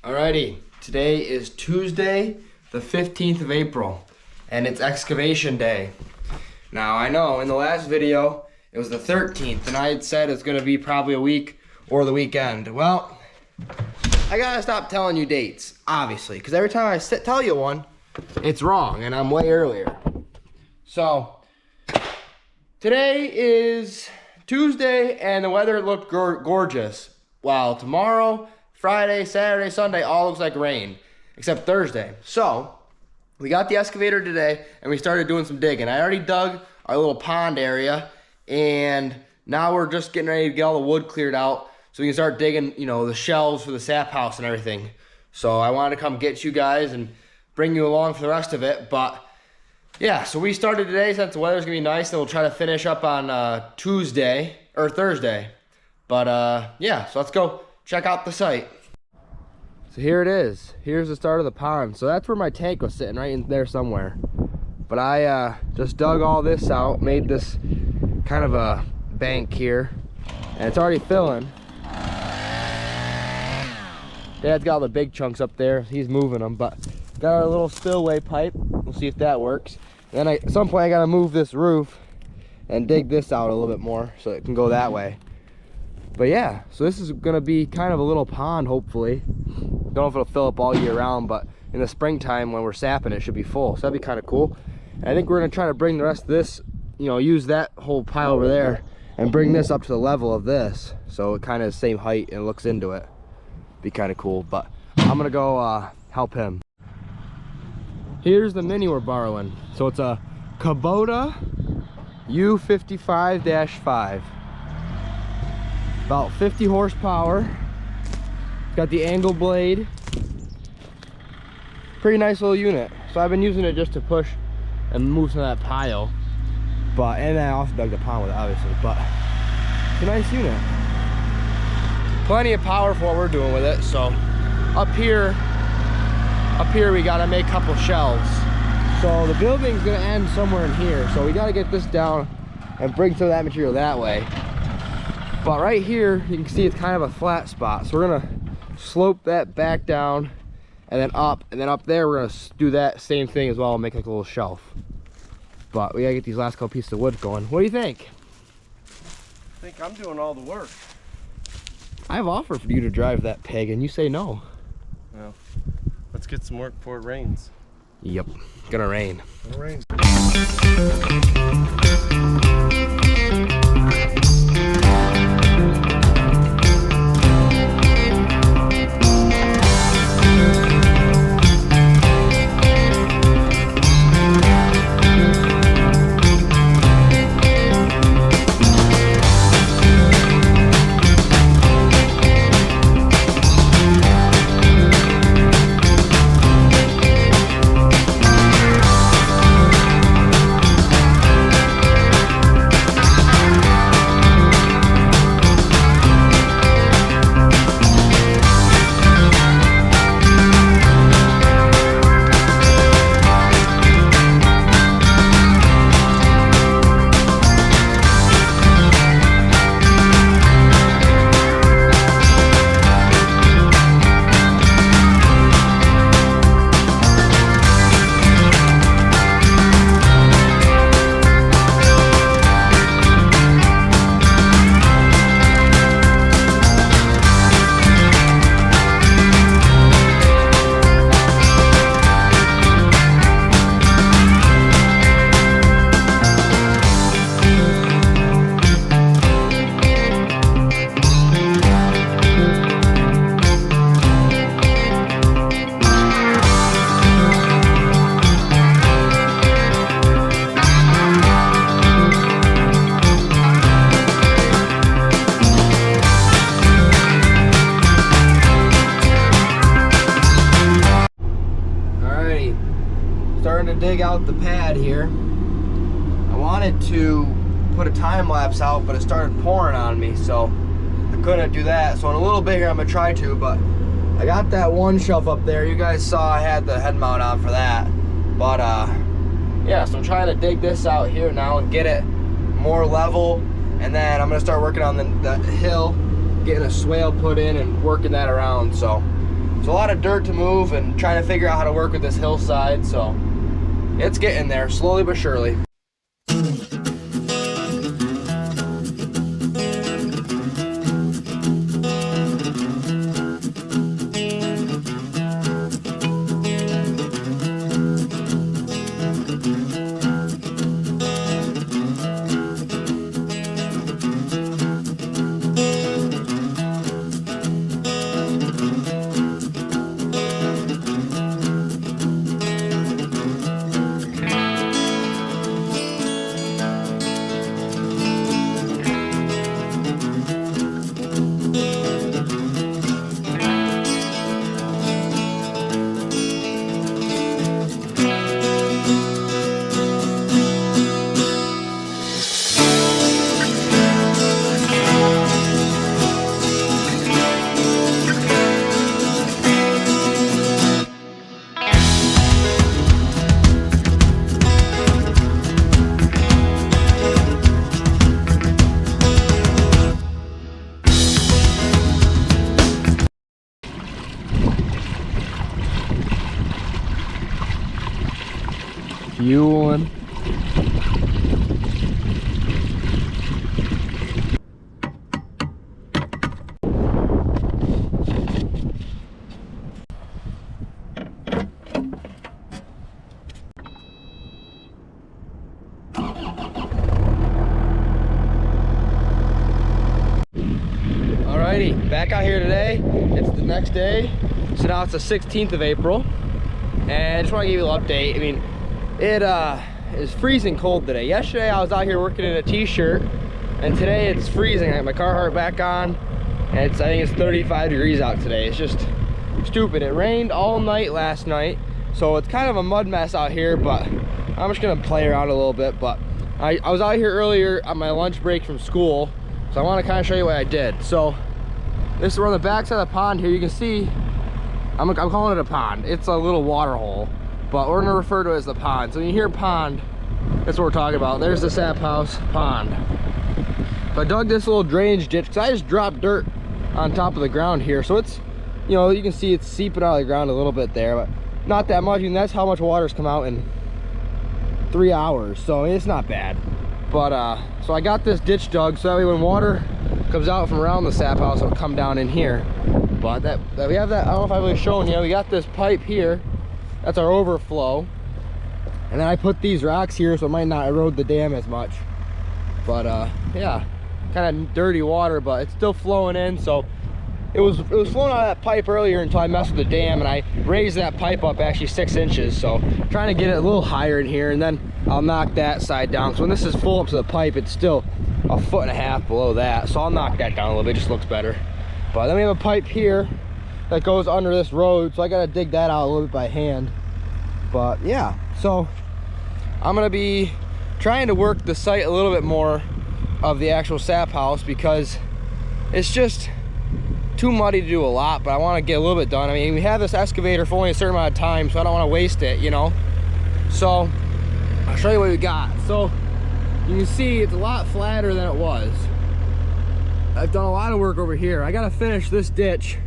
Alrighty, today is Tuesday, the 15th of April, and it's excavation day. Now, I know in the last video, it was the 13th, and I had said it's gonna be probably a week or the weekend. Well, I gotta stop telling you dates, obviously, because every time I tell you one, it's wrong, and I'm way earlier. So, today is Tuesday, and the weather looked gorgeous. While tomorrow, Friday, Saturday, Sunday, all looks like rain, except Thursday. So, we got the excavator today, and we started doing some digging. I already dug our little pond area, and now we're just getting ready to get all the wood cleared out so we can start digging, you know, the shelves for the Sap House and everything. So I wanted to come get you guys and bring you along for the rest of it. But yeah, so we started today since the weather's gonna be nice, and we'll try to finish up on Tuesday or Thursday. But yeah, so let's go check out the site. So here it is. Here's the start of the pond. So that's where my tank was sitting, right in there somewhere. But I just dug all this out, made this kind of a bank here, and it's already filling. Dad's got all the big chunks up there. He's moving them, but got our little spillway pipe. We'll see if that works. And then at some point I gotta move this roof and dig this out a little bit more so it can go that way. But yeah, so this is gonna be kind of a little pond, hopefully. Don't know if it'll fill up all year round, but in the springtime when we're sapping, it should be full. So that'd be kind of cool. And I think we're gonna try to bring the rest of this, you know, use that whole pile over there and bring this up to the level of this, so it kind of the same height and looks into it. Be kind of cool, but I'm gonna go help him. Here's the mini we're borrowing. So it's a Kubota U55-5. About 50 horsepower. Got the angle blade. Pretty nice little unit. So I've been using it just to push and move some of that pile. But, and then I also dug the pond with it, obviously, but it's a nice unit. Plenty of power for what we're doing with it. So up here we gotta make a couple shelves. So the building's gonna end somewhere in here. So we gotta get this down and bring some of that material that way. But right here, you can see it's kind of a flat spot. So we're gonna slope that back down and then up there we're gonna do that same thing as well and make like a little shelf. But we gotta get these last couple pieces of wood going. What do you think? I think I'm doing all the work. I've offered for you to drive that peg and you say no. Well, let's get some work before it rains. Yep, gonna rain. Gonna rain. Starting to dig out the pad here. I wanted to put a time lapse out, but it started pouring on me, so I couldn't do that. So in a little bit here, I'm gonna try to, but I got that one shelf up there. You guys saw I had the head mount on for that. But yeah, so I'm trying to dig this out here now and get it more level, and then I'm gonna start working on the hill, getting a swale put in and working that around. So There's a lot of dirt to move and trying to figure out how to work with this hillside, so it's getting there, slowly but surely. Fueling. Alrighty, back out here today. It's the next day. So now it's the 16th of April. And I just want to give you a little update. I mean, it is freezing cold today. Yesterday I was out here working in a t-shirt, and today it's freezing. I got my Carhartt back on, and I think it's 35 degrees out today. It's just stupid. It rained all night last night, so it's kind of a mud mess out here, but I'm just gonna play around a little bit. But I was out here earlier on my lunch break from school, so I want to kind of show you what I did. So this is we're on the back side of the pond here. You can see I'm calling it a pond. It's a little water hole, but we're gonna refer to it as the pond. So when you hear pond, that's what we're talking about. There's the Sap House pond. So I dug this little drainage ditch because I just dropped dirt on top of the ground here. So it's, you know, you can see it's seeping out of the ground a little bit there, but not that much. And that's how much water's come out in 3 hours. So it's not bad. But so I got this ditch dug so that way when water comes out from around the Sap House, it'll come down in here. But that we have that, I don't know if I've really shown you, we got this pipe here. That's our overflow. And then I put these rocks here so it might not erode the dam as much. But yeah, kind of dirty water, but it's still flowing in. So it was flowing out of that pipe earlier until I messed with the dam, and I raised that pipe up actually 6 inches. So trying to get it a little higher in here, and then I'll knock that side down. So when this is full up to the pipe, it's still 1.5 feet below that. So I'll knock that down a little bit, just looks better. But then we have a pipe here that goes under this road, so I gotta dig that out a little bit by hand. But yeah, so I'm gonna be trying to work the site a little bit more of the actual Sap House because it's just too muddy to do a lot, but I want to get a little bit done. I mean, we have this excavator for only a certain amount of time, so I don't want to waste it, you know. So I'll show you what we got. So you can see it's a lot flatter than it was. I've done a lot of work over here. I gotta finish this ditch.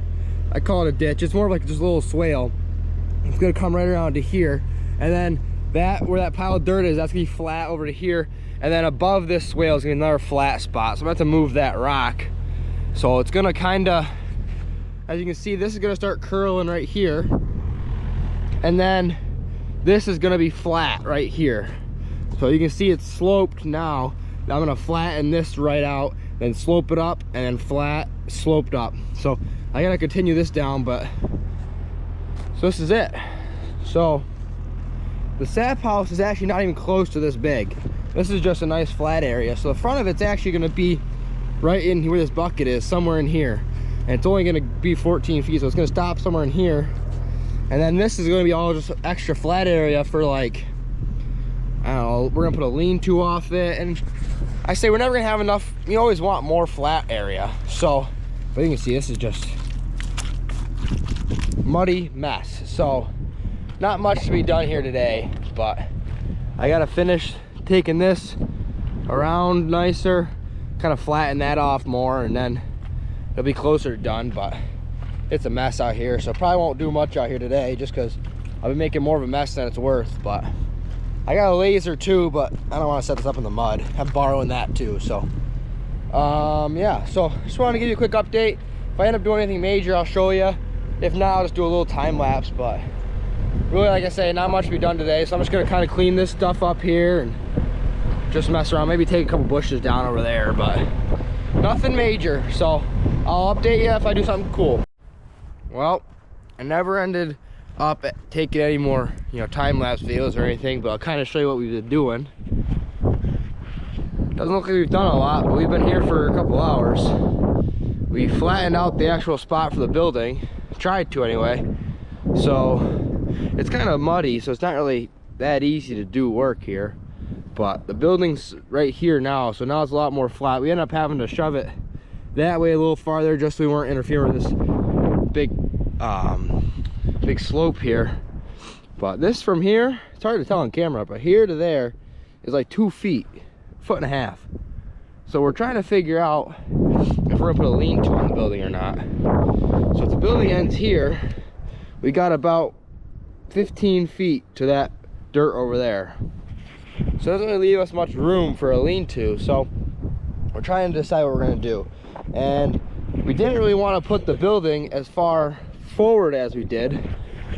I call it a ditch. It's more of like just a little swale. It's gonna come right around to here, and then that where that pile of dirt is, that's gonna be flat over to here, and then above this swale is gonna be another flat spot. So I'm gonna have to move that rock. So it's gonna kind of, as you can see, this is gonna start curling right here, and then this is gonna be flat right here. So you can see it's sloped now. Now I'm gonna flatten this right out, then slope it up, and then flat, sloped up. So I gotta continue this down, but so this is it. So the Sap House is actually not even close to this big. This is just a nice flat area. So the front of it's actually gonna be right in where this bucket is, somewhere in here. And it's only gonna be 14 feet, so it's gonna stop somewhere in here. And then this is gonna be all just extra flat area for, like, I don't know, we're gonna put a lean-to off it. And I say we're never gonna have enough, you always want more flat area. So, but you can see this is just muddy mess. So not much to be done here today, but I gotta finish taking this around nicer, kind of flatten that off more, and then it'll be closer to done. But it's a mess out here. So probably won't do much out here today just because I'll be making more of a mess than it's worth. But I got a laser too, but I don't want to set this up in the mud. I'm borrowing that too. So yeah, so just wanted to give you a quick update. If I end up doing anything major, I'll show you. If not, I'll just do a little time lapse. But really, like I say, not much to be done today. So I'm just gonna kind of clean this stuff up here and just mess around, maybe take a couple bushes down over there, but nothing major. So I'll update you if I do something cool. Well, I never ended up taking any more, time-lapse videos or anything, but I'll kind of show you what we've been doing. Doesn't look like we've done a lot, but we've been here for a couple hours. We flattened out the actual spot for the building, tried to anyway. So it's kind of muddy, so it's not really that easy to do work here. But the building's right here now, so now it's a lot more flat. We ended up having to shove it that way a little farther just so we weren't interfering with this big slope here. But this from here, it's hard to tell on camera, but here to there is like 2 feet, 1.5 feet. So we're trying to figure out if we're gonna put a lean-to on the building or not. So if the building ends here, we got about 15 feet to that dirt over there. So it doesn't really leave us much room for a lean-to. So we're trying to decide what we're gonna do. And we didn't really want to put the building as far forward as we did,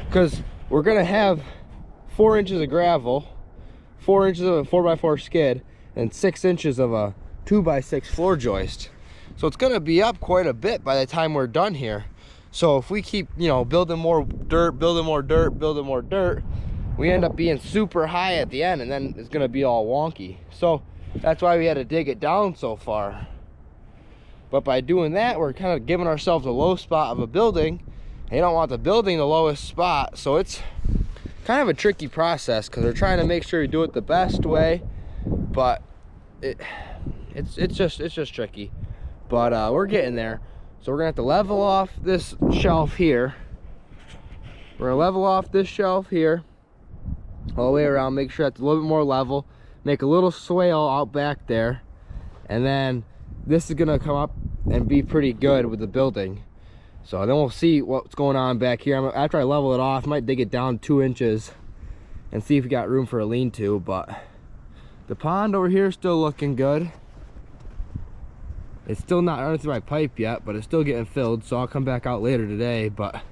because we're gonna have 4 inches of gravel, 4 inches of a 4x4 skid, and 6 inches of a 2x6 floor joist. So it's gonna be up quite a bit by the time we're done here. So if we keep, building more dirt, building more dirt, building more dirt, we end up being super high at the end, and then it's gonna be all wonky. So that's why we had to dig it down so far. But by doing that, we're kind of giving ourselves a low spot of a building. And you don't want the building the lowest spot, so it's kind of a tricky process because we're trying to make sure we do it the best way. But it's just tricky. But we're getting there. So we're gonna have to level off this shelf here. We're gonna level off this shelf here all the way around, make sure that's a little bit more level, make a little swale out back there, and then this is gonna come up and be pretty good with the building. So then we'll see what's going on back here. After I level it off, I might dig it down 2 inches and see if we got room for a lean-to. But the pond over here is still looking good. It's still not running through my pipe yet, but it's still getting filled, so I'll come back out later today. But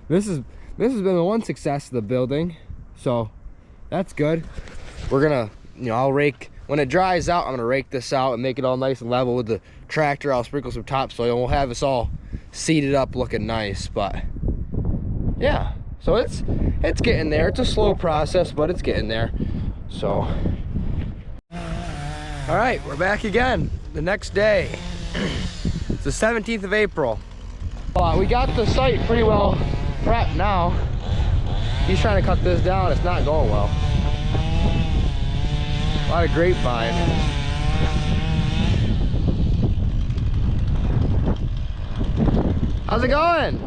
this has been the one success of the building, so that's good. We're gonna, I'll rake, when it dries out, I'm gonna rake this out and make it all nice and level with the tractor. I'll sprinkle some topsoil and we'll have this all seeded up looking nice. But yeah, so it's getting there. It's a slow process, but it's getting there. So all right, we're back again the next day. It's the 17th of April. We got the site pretty well prepped now. He's trying to cut this down. It's not going well. A lot of grapevine. How's it going?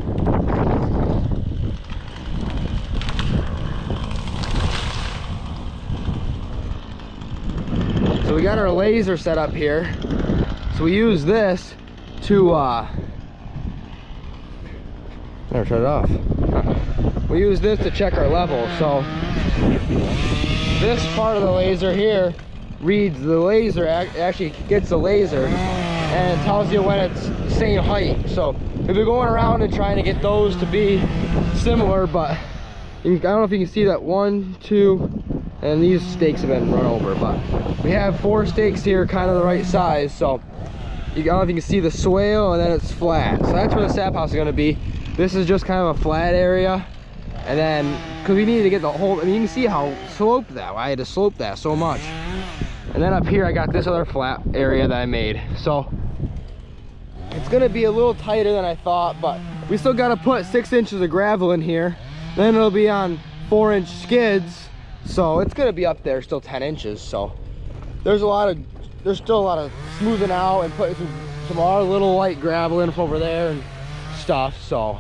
So we got our laser set up here. So we use this to never turn it off. We use this to check our level. So this part of the laser here reads the laser, actually gets the laser and tells you when it's the same height. So we've been going around and trying to get those to be similar, but I don't know if you can see that 1, 2, and these stakes have been run over, but we have 4 stakes here, kind of the right size. So I don't know if you can see the swale, and then it's flat. So that's where the sap house is going to be. This is just kind of a flat area. And then, because we needed to get the whole, you can see how sloped that, I had to slope that so much. And then up here, I got this other flat area that I made. So it's gonna be a little tighter than I thought, but we still gotta put 6 inches of gravel in here. Then it'll be on 4-inch skids. So it's gonna be up there still 10 inches. So there's still a lot of smoothing out and putting some other little light gravel in from over there and stuff. So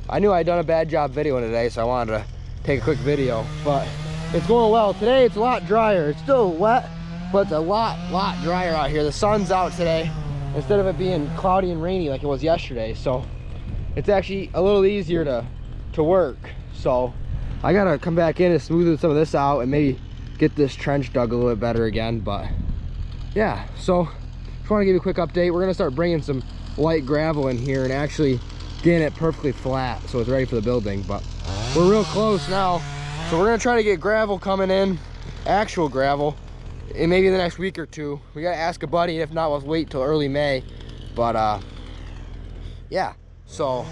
I knew I'd done a bad job videoing today, so I wanted to take a quick video, but it's going well. Today it's a lot drier. It's still wet, but it's a lot drier out here. The sun's out today instead of it being cloudy and rainy like it was yesterday. So it's actually a little easier to work. So I gotta come back in and smooth some of this out and maybe get this trench dug a little bit better again. But yeah, so just want to give you a quick update. We're gonna start bringing some light gravel in here and actually getting it perfectly flat so it's ready for the building. But we're real close now, so we're gonna try to get gravel coming in, actual gravel, and maybe in the next week or two. We gotta ask a buddy. If not, we'll wait till early May. But yeah, so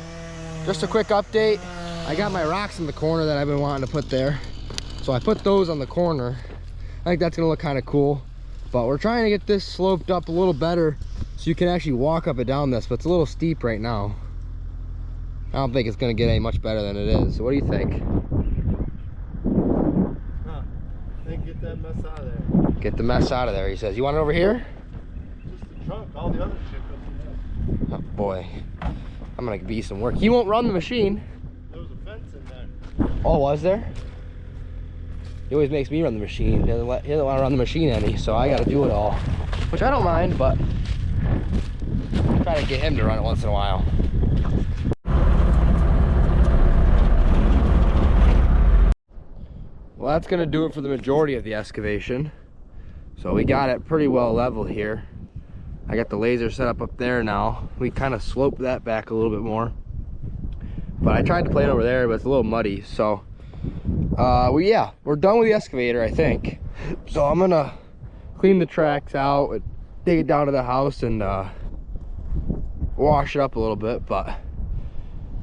just a quick update. I got my rocks in the corner that I've been wanting to put there, so I put those on the corner. I think that's gonna look kind of cool. But we're trying to get this sloped up a little better so you can actually walk up and down this, but it's a little steep right now. I don't think it's gonna get any much better than it is. So what do you think? Huh. I think get that mess out of there. Get the mess out of there, he says. You want it over here? Just the trunk, all the other shit goes in there. Oh boy, I'm gonna be some work. He won't run the machine. There was a fence in there. Oh, was there? He always makes me run the machine. He doesn't want to run the machine any, so I gotta do it all. Which I don't mind, but I try to get him to run it once in a while. Well, that's gonna do it for the majority of the excavation. So we got it pretty well leveled here. I got the laser set up there now. We kind of sloped that back a little bit more. But I tried to play it over there, but it's a little muddy. So we're done with the excavator, I think. So I'm gonna clean the tracks out, take it down to the house, and wash it up a little bit. But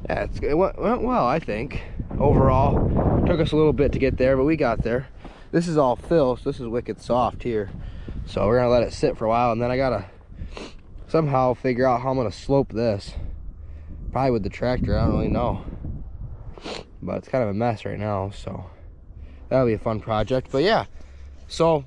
yeah, it went well, I think. Overall, took us a little bit to get there, but we got there. This is all fill, so this is wicked soft here. So we're gonna let it sit for a while, and then I gotta somehow figure out how I'm gonna slope this. Probably with the tractor, I don't really know. But it's kind of a mess right now, so that'll be a fun project. But yeah, so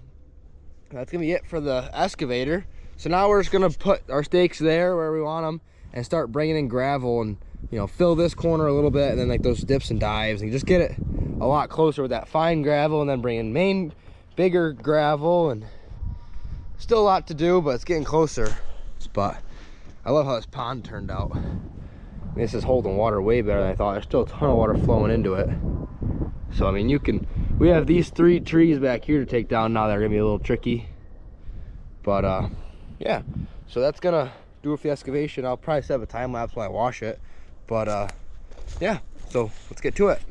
that's gonna be it for the excavator. So now we're just gonna put our stakes there where we want them and start bringing in gravel and, you know, fill this corner a little bit, and then like those dips and dives, and just get it a lot closer with that fine gravel, and then bring in bigger gravel. And still a lot to do, but it's getting closer. But I love how this pond turned out. This is holding water way better than I thought. There's still a ton of water flowing into it. So I mean, we have these 3 trees back here to take down now that are gonna be a little tricky. But yeah, so that's gonna do it for the excavation. I'll probably set up a time lapse while I wash it. But yeah, so let's get to it.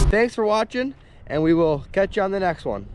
Thanks for watching, and we will catch you on the next one.